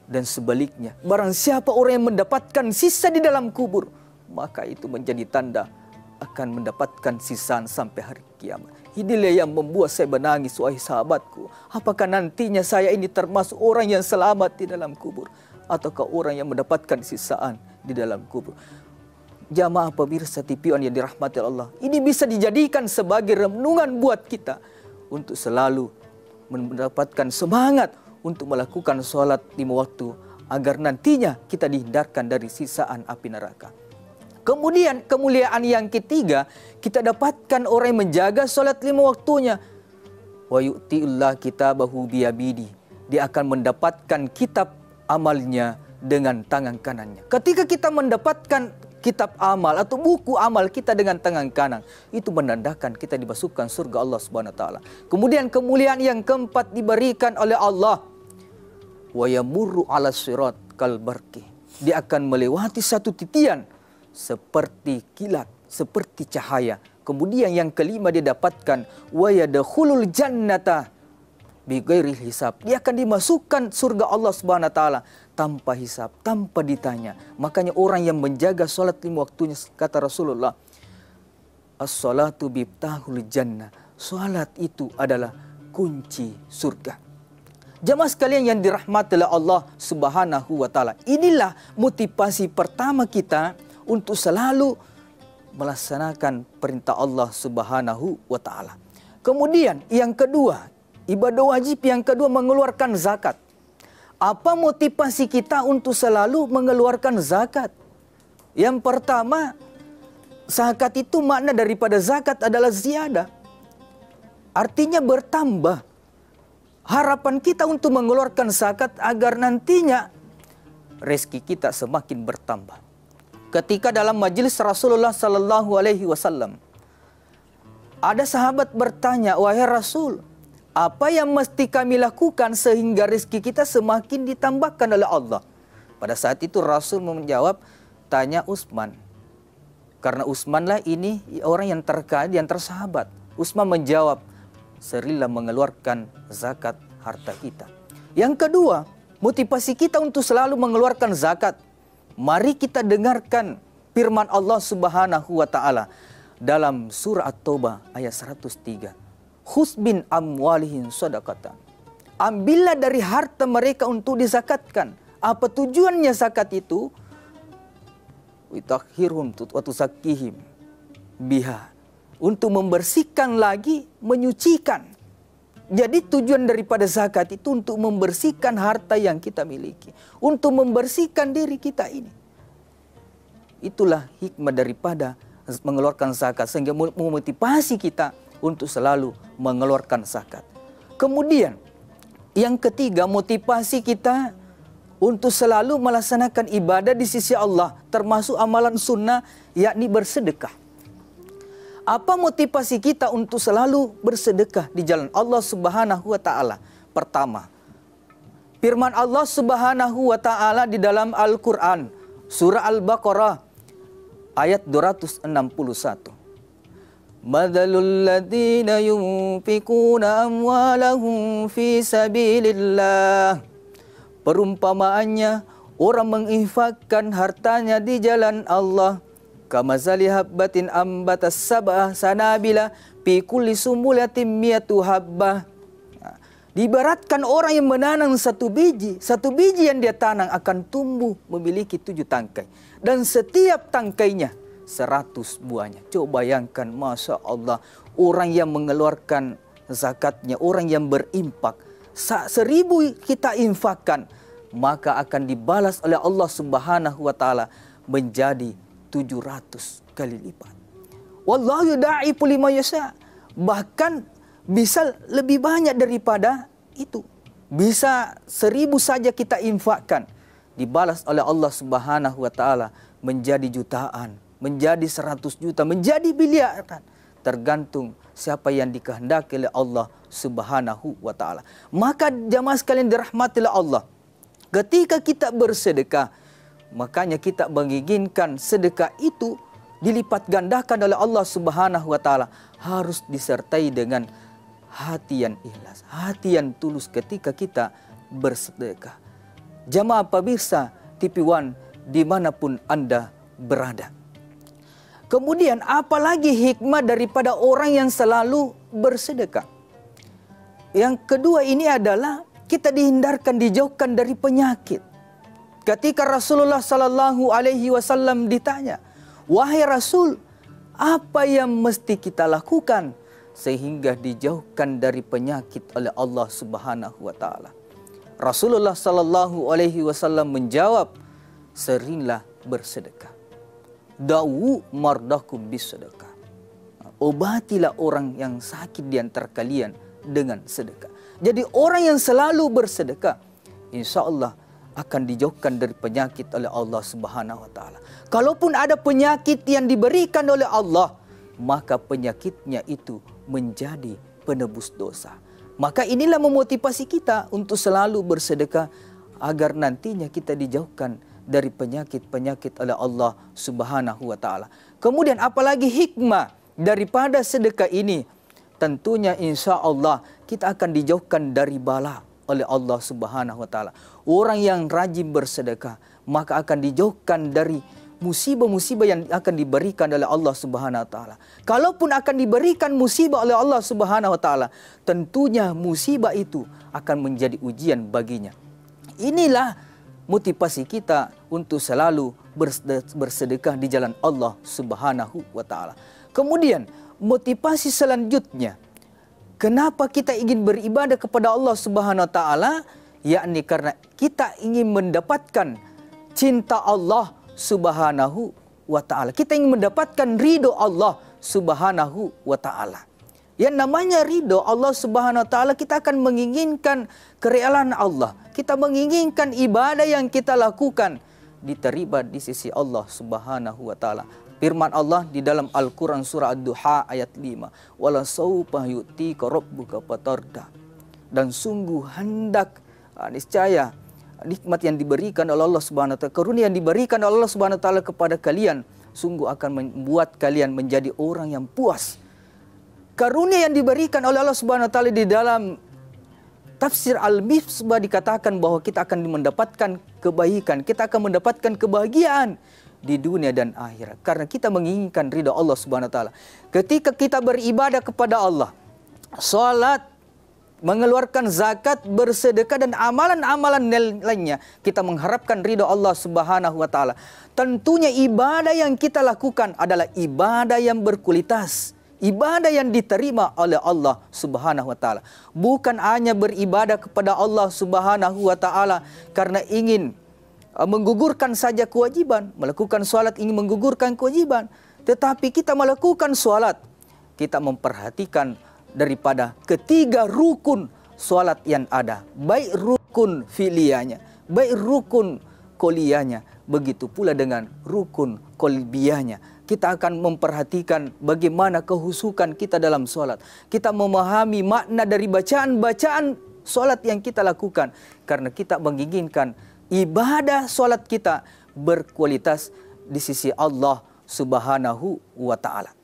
Dan sebaliknya, barang siapa orang yang mendapatkan sisa di dalam kubur, maka itu menjadi tanda akan mendapatkan sisaan sampai hari kiamat. Inilah yang membuat saya menangis, wahai sahabatku. Apakah nantinya saya ini termasuk orang yang selamat di dalam kubur, ataukah orang yang mendapatkan sisaan di dalam kubur? Jamaah pemirsa TV-an yang dirahmati Allah, ini bisa dijadikan sebagai renungan buat kita untuk selalu mendapatkan semangat untuk melakukan sholat 5 waktu, agar nantinya kita dihindarkan dari sisaan api neraka. Kemudian kemuliaan yang ketiga, kita dapatkan orang yang menjaga sholat 5 waktunya. Wa yu'ti'illah kitabahu biyabidi. Dia akan mendapatkan kitab amalnya dengan tangan kanannya. Ketika kita mendapatkan kitab amal atau buku amal kita dengan tangan kanan, itu menandakan kita dimasukkan surga Allah Subhanahu wa taala. Kemudian kemuliaan yang keempat diberikan oleh Allah. Wa yamurru 'ala sirat kal barqi. Dia akan melewati satu titian seperti kilat, seperti cahaya. Kemudian yang kelima dia dapatkan wa yadkhulul jannata bighairi hisab. Dia akan dimasukkan surga Allah Subhanahu wa taala tanpa hisab, tanpa ditanya. Makanya orang yang menjaga salat 5 waktunya, kata Rasulullah, as-salatu biftahul jannah. Salat itu adalah kunci surga. Jamaah sekalian yang dirahmati oleh Allah Subhanahu wa taala, inilah motivasi pertama kita untuk selalu melaksanakan perintah Allah Subhanahu wa taala. Kemudian yang kedua, ibadah wajib yang kedua mengeluarkan zakat. Apa motivasi kita untuk selalu mengeluarkan zakat? Yang pertama, zakat itu makna daripada zakat adalah ziyadah. Artinya bertambah. Harapan kita untuk mengeluarkan zakat agar nantinya rezeki kita semakin bertambah. Ketika dalam majelis Rasulullah sallallahu alaihi wasallam, ada sahabat bertanya, "Wahai Rasul, apa yang mesti kami lakukan sehingga rezeki kita semakin ditambahkan oleh Allah?" Pada saat itu Rasul menjawab, "Tanya Utsman." Karena Utsmanlah ini orang yang terkaya, yang tersahabat. Utsman menjawab, "Serilah mengeluarkan zakat harta kita." Yang kedua, motivasi kita untuk selalu mengeluarkan zakat. Mari kita dengarkan firman Allah Subhanahu wa taala dalam surah At-Taubah ayat 103. Khudz min amwalihim shadaqatan. Ambillah dari harta mereka untuk dizakatkan. Apa tujuannya zakat itu? Witakhirhum wa tuzakkihim biha. Untuk membersihkan lagi, menyucikan. Jadi tujuan daripada zakat itu untuk membersihkan harta yang kita miliki. Untuk membersihkan diri kita ini. Itulah hikmah daripada mengeluarkan zakat. Sehingga memotivasi kita untuk selalu mengeluarkan zakat. Kemudian yang ketiga, motivasi kita untuk selalu melaksanakan ibadah di sisi Allah. Termasuk amalan sunnah, yakni bersedekah. Apa motivasi kita untuk selalu bersedekah di jalan Allah Subhanahu wa taala? Pertama, firman Allah Subhanahu wa taala di dalam Al-Qur'an, surah Al-Baqarah ayat 261. Madhalul ladzina yunfikuna amwalahum fi sabilillah. Perumpamaannya orang menginfakkan hartanya di jalan Allah. Kamazali habbatin ambatas sab'ah sanabila fi kulli sumbulatin mi'atu habbah. Diibaratkan orang yang menanam satu biji yang dia tanam akan tumbuh memiliki 7 tangkai. Dan setiap tangkainya 100 buahnya. Coba bayangkan, Masya Allah, orang yang mengeluarkan zakatnya, orang yang berimpak, 1000 kita infakkan, maka akan dibalas oleh Allah Subhanahu wa taala menjadi 700 kali lipat. Wallahu yudha'ifu liman yasha. Bahkan bisa lebih banyak daripada itu. Bisa 1000 saja kita infakkan, dibalas oleh Allah Subhanahu wa taala menjadi jutaan, menjadi 100 juta, menjadi miliaran. Tergantung siapa yang dikehendaki oleh Allah Subhanahu wa taala. Maka jamaah sekalian dirahmati oleh Allah, ketika kita bersedekah, makanya kita menginginkan sedekah itu dilipat gandakan oleh Allah Subhanahu wa taala, harus disertai dengan hati yang ikhlas, hati yang tulus ketika kita bersedekah. Jamaah pemirsa TV One dimanapun Anda berada. Kemudian apalagi hikmah daripada orang yang selalu bersedekah? Yang kedua ini adalah kita dihindarkan, dijauhkan dari penyakit. Ketika Rasulullah Sallallahu Alaihi Wasallam ditanya, wahai Rasul, apa yang mesti kita lakukan sehingga dijauhkan dari penyakit oleh Allah Subhanahu Wa Taala? Rasulullah Sallallahu Alaihi Wasallam menjawab, seringlah bersedekah. Dawu mardakum bisedekah. Obatilah orang yang sakit di antara kalian dengan sedekah. Jadi orang yang selalu bersedekah, insya Allah akan dijauhkan dari penyakit oleh Allah Subhanahu Wa Taala. Kalaupun ada penyakit yang diberikan oleh Allah, maka penyakitnya itu menjadi penebus dosa. Maka inilah memotivasi kita untuk selalu bersedekah agar nantinya kita dijauhkan dari penyakit-penyakit oleh Allah Subhanahu Wa Taala. Kemudian apalagi hikmah daripada sedekah ini? Tentunya insya Allah kita akan dijauhkan dari bala oleh Allah Subhanahu Wa Taala. Orang yang rajin bersedekah maka akan dijauhkan dari musibah-musibah yang akan diberikan oleh Allah Subhanahu Wa Taala. Kalaupun akan diberikan musibah oleh Allah Subhanahu Wa Taala, tentunya musibah itu akan menjadi ujian baginya. Inilah motivasi kita untuk selalu bersedekah di jalan Allah Subhanahu Wa Taala. Kemudian motivasi selanjutnya, kenapa kita ingin beribadah kepada Allah Subhanahu Wa Taala? Yakni karena kita ingin mendapatkan cinta Allah Subhanahu Wa Taala. Kita ingin mendapatkan ridho Allah Subhanahu Wa Taala. Yang namanya ridho Allah Subhanahu Wa Taala, kita akan menginginkan kerelaan Allah. Kita menginginkan ibadah yang kita lakukan diterima di sisi Allah Subhanahu Wa Taala. Firman Allah di dalam Al-Quran surah Ad-Duha ayat 5. Wala sawfa yu'tika rabbuka fatarda. Dan sungguh hendak, niscaya nikmat yang diberikan oleh Allah Subhanahu Wa Taala, karunia yang diberikan oleh Allah Subhanahu Wa Taala kepada kalian, sungguh akan membuat kalian menjadi orang yang puas. Karunia yang diberikan oleh Allah Subhanahu Wa Taala di dalam tafsir Al-Misbah dikatakan bahwa kita akan mendapatkan kebaikan, kita akan mendapatkan kebahagiaan di dunia dan akhirat karena kita menginginkan ridha Allah Subhanahu Wa Taala. Ketika kita beribadah kepada Allah, salat, mengeluarkan zakat, bersedekah dan amalan-amalan lainnya, kita mengharapkan ridha Allah Subhanahu Wa Taala. Tentunya ibadah yang kita lakukan adalah ibadah yang berkualitas, ibadah yang diterima oleh Allah Subhanahu Wa Taala. Bukan hanya beribadah kepada Allah Subhanahu Wa Taala karena ingin menggugurkan saja kewajiban, melakukan salat ingin menggugurkan kewajiban, tetapi kita melakukan salat, kita memperhatikan daripada ketiga rukun salat yang ada, baik rukun fi'liyahnya, baik rukun qauliyahnya, begitu pula dengan rukun qalbiyahnya. Kita akan memperhatikan bagaimana kehusukan kita dalam salat. Kita memahami makna dari bacaan-bacaan salat yang kita lakukan karena kita menginginkan ibadah salat kita berkualitas di sisi Allah Subhanahu Wa Taala.